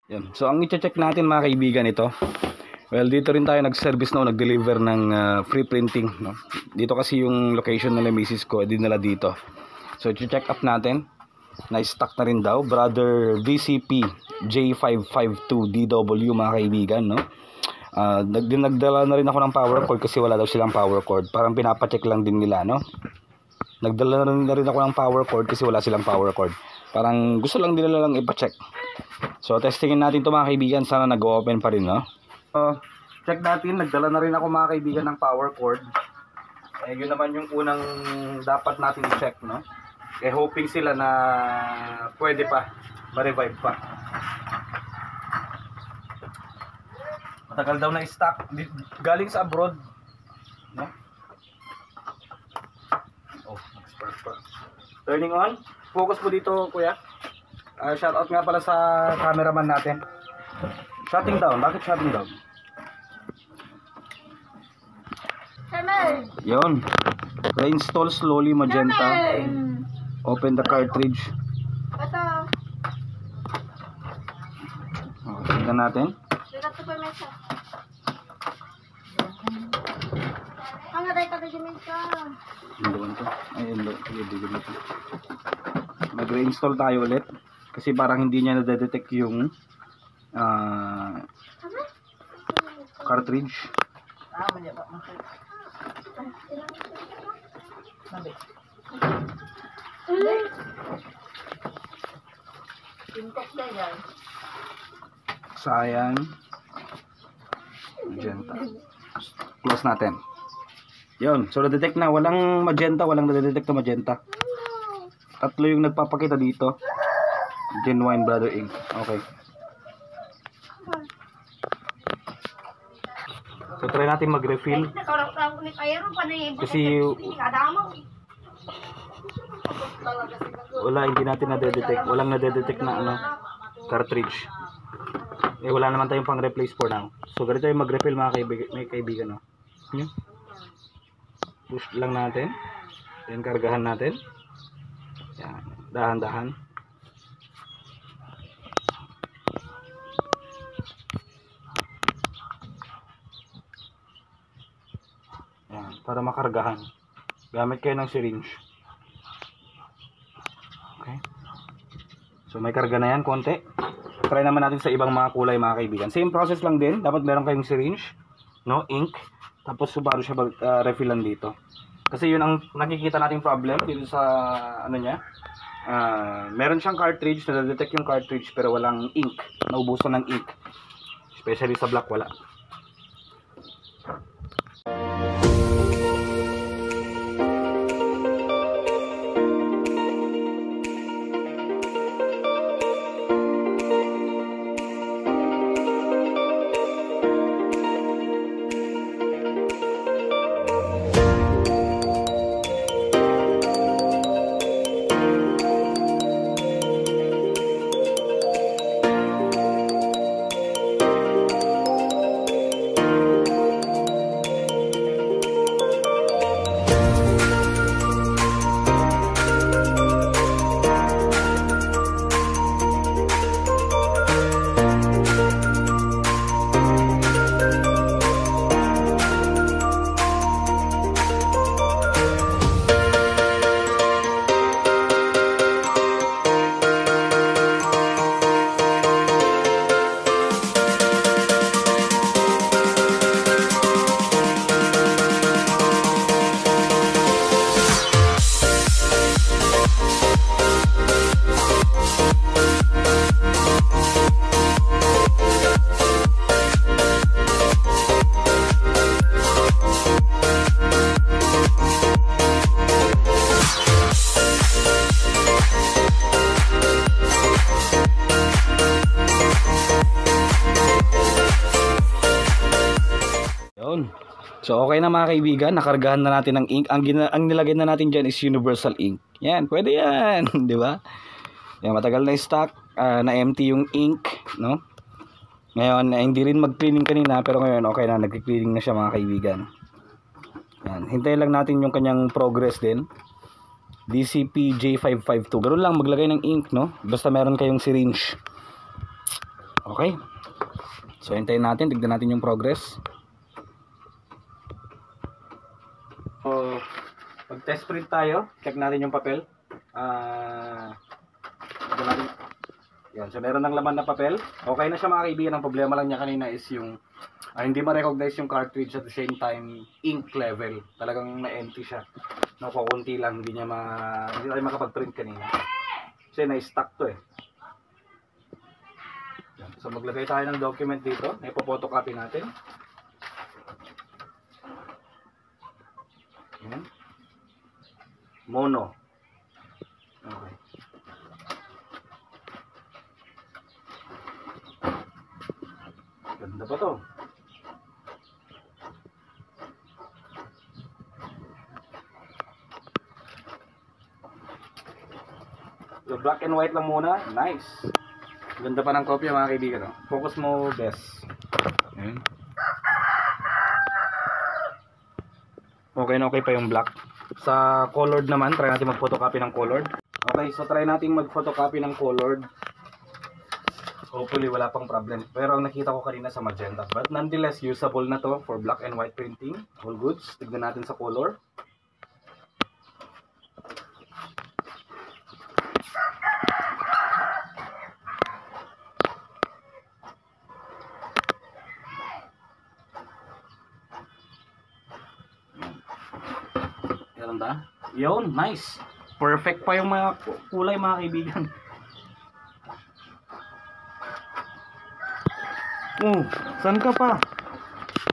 Yan. So ang i-check natin mga kaibigan ito. Well, dito rin tayo nag-service no, nag-deliver ng free printing, no. Dito kasi yung location ng misis ko, dinala dito. So i-check up natin. Na-stock na rin daw, brother VCP J552DW mga kaibigan, no. Nagdala na rin ako ng power cord kasi wala daw silang power cord. Parang pinapacheck lang din nila, no. Nagdala na rin ako ng power cord kasi wala silang power cord. Parang gusto lang nila lang ipa-check. So testingin natin to mga kaibigan, sana nag-open pa rin, no. Check natin, nagdala na rin ako mga kaibigan ng power cord. Eh yun naman yung unang dapat natin check, no. Eh hoping sila na pwede pa, ma-revive pa. Matagal daw na stock, galing sa abroad, no. Oh, spark pa. Turning on. Focus po dito, kuya. Shoutout nga pala sa cameraman natin. Shutting down. Bakit shutting down? Yun. Reinstall slowly magenta. Open the cartridge. Okay, tignan natin. Mag-reinstall tayo ulit kasi parang hindi niya na-detect yung cartridge. Sayang. Magenta. Close natin. Yun, so na-detect na. Walang magenta, walang na-detect na magenta. Tatlo yung nagpapakita dito. Genuine Brother Ink. Okay. So try natin mag-refill. Kasi wala, hindi natin na-detect. Walang na-detect na ano, cartridge. Eh wala naman tayong pang-replace for now. So ganito yung mag-refill mga kaibigan, no? Push lang natin. Then kargahan natin. Yan, dahan-dahan. Yan, para makargahan. Gamit kayo ng syringe. Okay. So may karga na yan, konti. Try naman natin sa ibang mga kulay mga kaibigan. Same process lang din. Dapat meron kayong syringe, no, ink. Tapos bago siya refillan dito. Kasi yun ang nakikita nating problem dito sa ano niya. Meron siyang cartridge, na-detect yung cartridge pero walang ink. Naubusan ng ink. Especially sa black wala. So okay na mga kaibigan, nakargahan na natin ng ink. Ang nilagay na natin dyan is universal ink. Yan, pwede yan, di ba? Yan, matagal na stock, na empty yung ink, no? Ngayon, hindi rin mag-cleaning kanina, pero ngayon okay na, nag-cleaning na siya mga kaibigan. Yan, hintayin lang natin yung kanyang progress din. DCP J552. Ganoon lang, maglagay ng ink, no? Basta meron kayong syringe. Okay. So, hintayin natin. Tignan natin yung progress. So, pag-test print tayo. Check natin yung papel. Natin. Yan. So, meron ng laman na papel. Okay na siya mga kaibigan. Ang problema lang niya kanina is yung hindi ma-recognize yung cartridge at the same time ink level. Talagang na-empty siya. Kukunti lang. Hindi tayo makapag-print kanina. Kasi na-stuck to eh. Yan. So, maglagay tayo ng document dito. Ipo-photocopy natin. Yan. Mono. Okay. Ganda pa to. So, black and white lang muna. Nice. Ganda pa ng kopya mga kaibigan. No? Focus mo best. Ayan. Okay na okay pa yung black. Sa colored naman, try natin mag-photocopy ng colored. Okay, so try natin mag-photocopy ng colored. Hopefully wala pang problem. Pero ang nakita ko kanina sa magenta. But nonetheless, usable na to for black and white printing. All goods. Tignan natin sa color. Yun, nice. Perfect pa yung mga kulay mga kaibigan. Saan ka pa?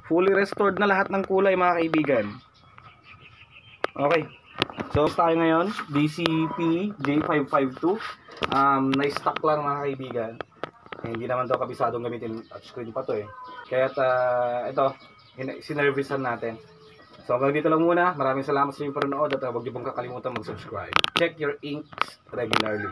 Fully restored na lahat ng kulay mga kaibigan. Okay. So, tayo ngayon, DCP J552. Na-stock lang mga kaibigan. Hindi naman daw kabisadong gamitin. Touchscreen pa to eh. Kaya ito, sinervisan natin. So hanggang dito lang muna. Maraming salamat sa inyong panonood at huwag niyo pong kakalimutan mag-subscribe. Check your inks regularly.